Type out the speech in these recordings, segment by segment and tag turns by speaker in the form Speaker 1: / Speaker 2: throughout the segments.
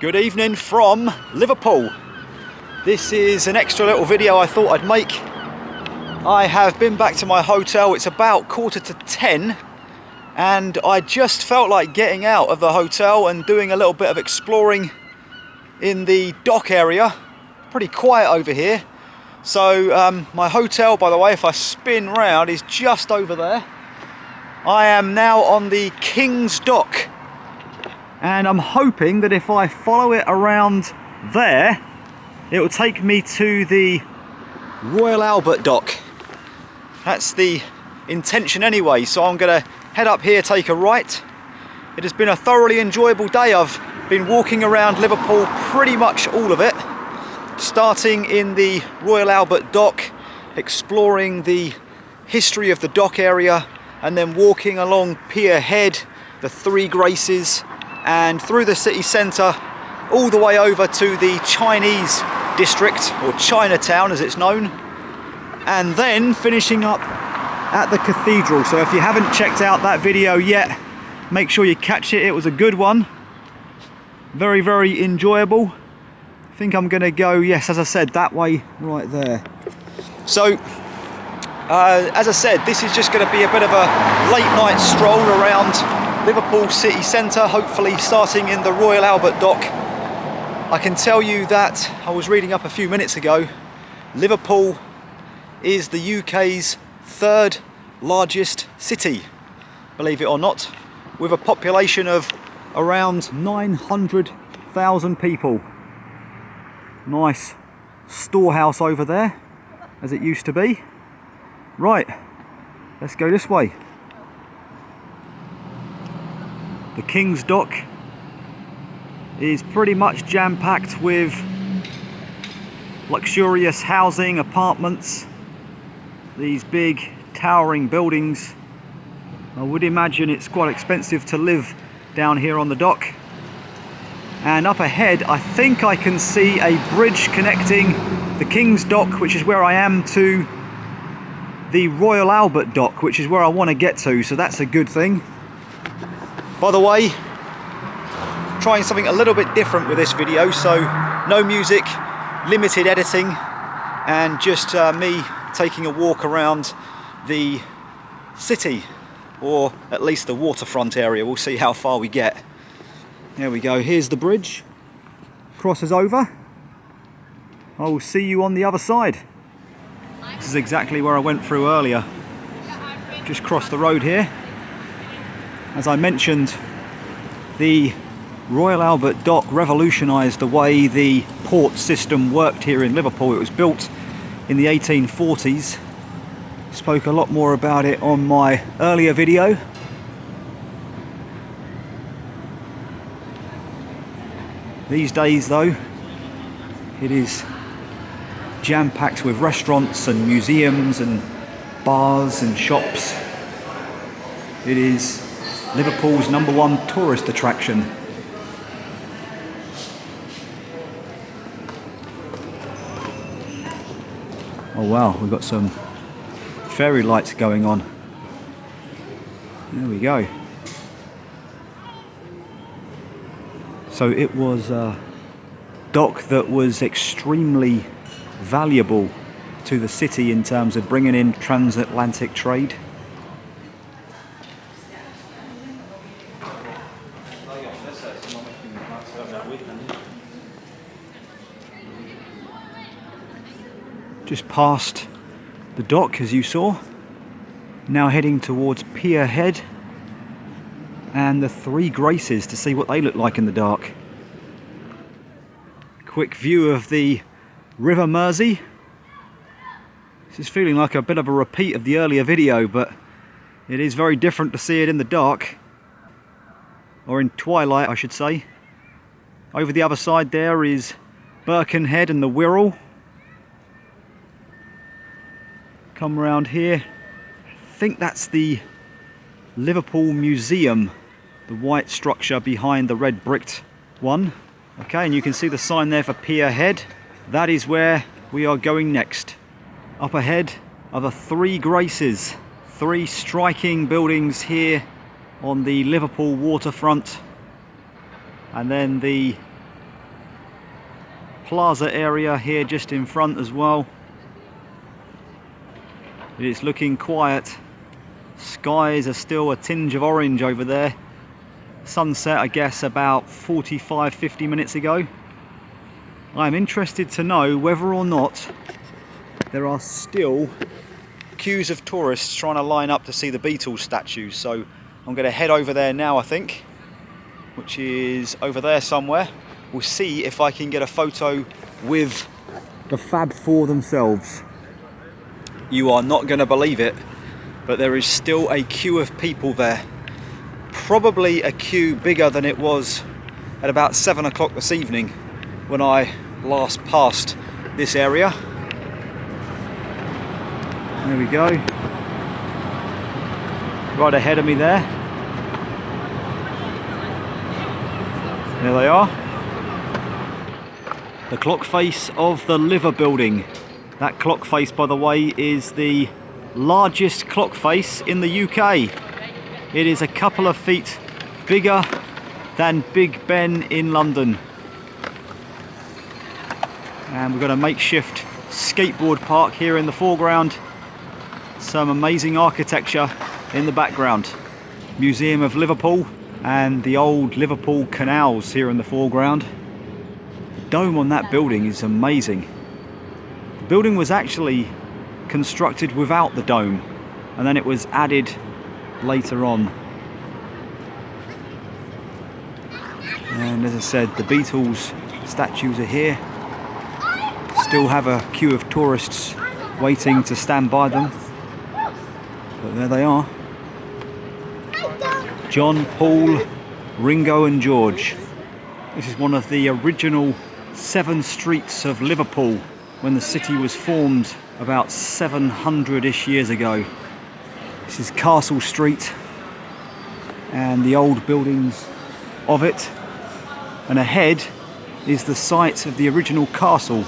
Speaker 1: Good evening from Liverpool. This is an extra little video I thought I'd make. I have been back to my hotel. It's about 10:15 and I just felt like getting out of the hotel and doing a little bit of exploring in the dock area. Pretty quiet over here. So my hotel, by the way, if I spin round, is just over there. I am now on the King's Dock. And I'm hoping that if I follow it around there, it will take me to the Royal Albert Dock. That's the intention anyway, so I'm going to head up here, take a right. It has been a thoroughly enjoyable day. I've been walking around Liverpool, pretty much all of it, starting in the Royal Albert Dock, exploring the history of the dock area, and then walking along Pier Head, the Three Graces, and through the city centre all the way over to the Chinese district, or Chinatown as it's known, and then finishing up at the cathedral. So if you haven't checked out that video yet, make sure you catch it. It was a good one, very, very enjoyable. I think I'm going to go, yes, as I said, that way right there. So as I said, this is just going to be a bit of a late night stroll around Liverpool City Centre, hopefully starting in the Royal Albert Dock. I can tell you that, I was reading up a few minutes ago, Liverpool is the UK's third largest city, believe it or not, with a population of around 900,000 people. Nice storehouse over there, as it used to be. Right, let's go this way. The King's Dock is pretty much jam-packed with luxurious housing, apartments, these big towering buildings. I would imagine it's quite expensive to live down here on the dock. And up ahead, I think I can see a bridge connecting the King's Dock, which is where I am, to the Royal Albert Dock, which is where I want to get to, so that's a good thing. By the way, trying something a little bit different with this video, so no music, limited editing, and just me taking a walk around the city, or at least the waterfront area. We'll see how far we get. There we go, here's the bridge, crosses over. I will see you on the other side. This is exactly where I went through earlier. Just crossed the road here. As I mentioned, the Royal Albert Dock revolutionised the way the port system worked here in Liverpool. It was built in the 1840s. Spoke a lot more about it on my earlier video. These days though, it is jam-packed with restaurants and museums and bars and shops. It is Liverpool's #1 tourist attraction. Oh wow, we've got some fairy lights going on. There we go. So it was a dock that was extremely valuable to the city in terms of bringing in transatlantic trade. Just past the dock, as you saw, now heading towards Pier Head and the Three Graces to see what they look like in the dark. Quick view of the River Mersey. This is feeling like a bit of a repeat of the earlier video, but it is very different to see it in the dark, or in twilight I should say. Over the other side there is Birkenhead and the Wirral. Come around here, I think that's the Liverpool Museum, the white structure behind the red bricked one. Okay, and you can see the sign there for Pier Head. That is where we are going next. Up ahead are the Three Graces, three striking buildings here on the Liverpool waterfront, and then the plaza area here just in front as well. It is looking quiet. Skies are still a tinge of orange over there. Sunset, I guess, about 45-50 minutes ago. I'm interested to know whether or not there are still queues of tourists trying to line up to see the Beatles statues. So I'm going to head over there now, I think, which is over there somewhere. We'll see if I can get a photo with the Fab Four themselves. You are not going to believe it, but there is still a queue of people there. Probably a queue bigger than it was at about 7 o'clock this evening when I last passed this area. There we go. Right ahead of me there. There they are. The clock face of the Liver building. That clock face, by the way, is the largest clock face in the UK. It is a couple of feet bigger than Big Ben in London. And we've got a makeshift skateboard park here in the foreground. Some amazing architecture in the background. Museum of Liverpool and the old Liverpool canals here in the foreground. The dome on that building is amazing. The building was actually constructed without the dome, and then it was added later on. And as I said, the Beatles statues are here. Still have a queue of tourists waiting to stand by them. But there they are. John, Paul, Ringo and George. This is one of the original 7 streets of Liverpool when the city was formed about 700-ish years ago. This is Castle Street and the old buildings of it. And ahead is the site of the original castle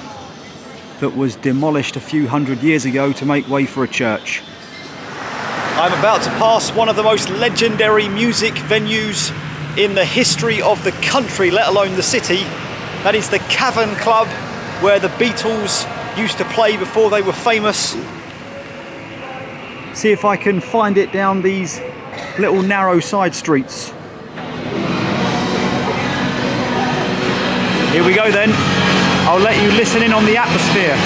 Speaker 1: that was demolished a few hundred years ago to make way for a church. I'm about to pass one of the most legendary music venues in the history of the country, let alone the city. That is the Cavern Club, where the Beatles used to play before they were famous. See if I can find it down these little narrow side streets. Here we go then. I'll let you listen in on the atmosphere.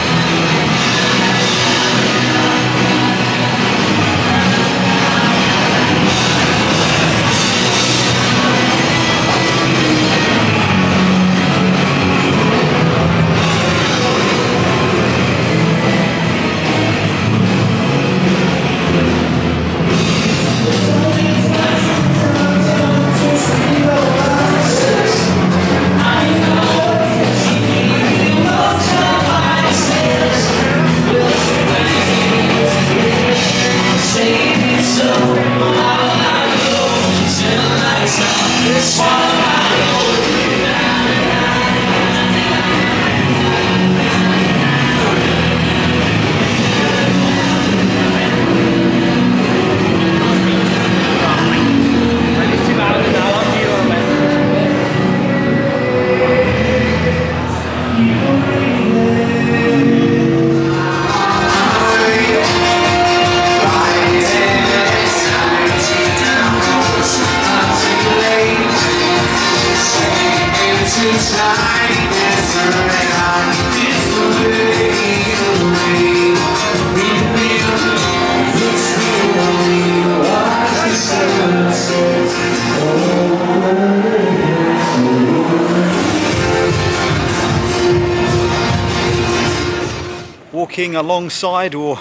Speaker 1: Walking alongside, or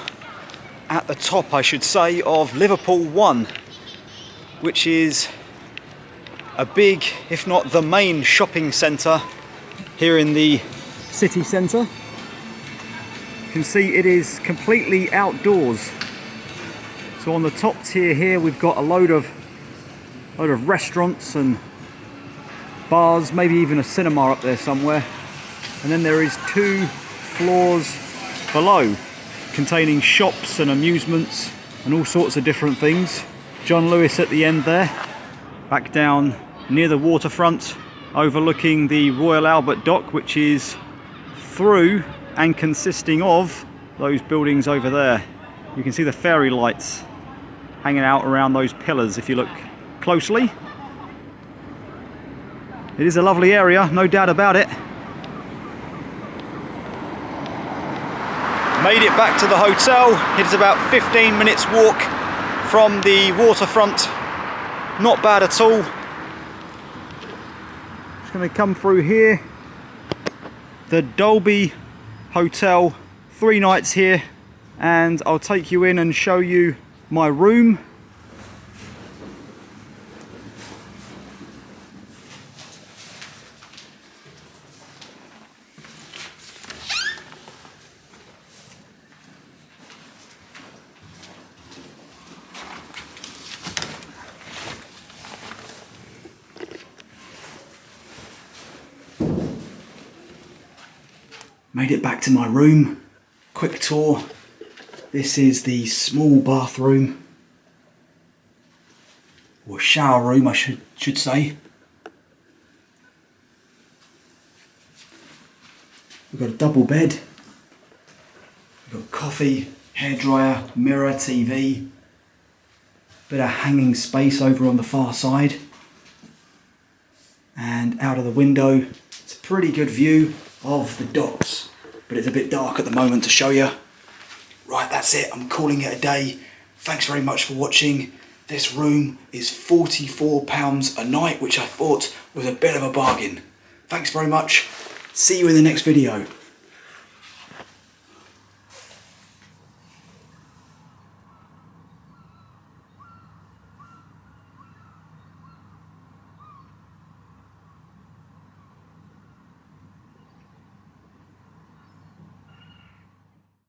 Speaker 1: at the top I should say, of Liverpool One, which is a big, if not the main shopping centre here in the city centre. You can see it is completely outdoors. So on the top tier here we've got a load of restaurants and bars, maybe even a cinema up there somewhere. And then there is 2 floors below containing shops and amusements and all sorts of different things. John Lewis at the end there. Back down near the waterfront, overlooking the Royal Albert Dock, which is through and consisting of those buildings over there. You can see the fairy lights hanging out around those pillars if you look closely. It is a lovely area, no doubt about it. Made it back to the hotel. It is about 15 minutes walk from the waterfront. Not bad at all. Just going to come through here. The Dolby Hotel, 3 nights here, and I'll take you in and show you my room. Made it back to my room. Quick tour. This is the small bathroom, or shower room I should say. We've got a double bed. We've got coffee, hairdryer, mirror, TV. Bit of hanging space over on the far side. And out of the window, it's a pretty good view of the docks, but it's a bit dark at the moment to show you. Right, that's it. I'm calling it a day. Thanks very much for watching. This room is £44 a night, which I thought was a bit of a bargain. Thanks very much. See you in the next video.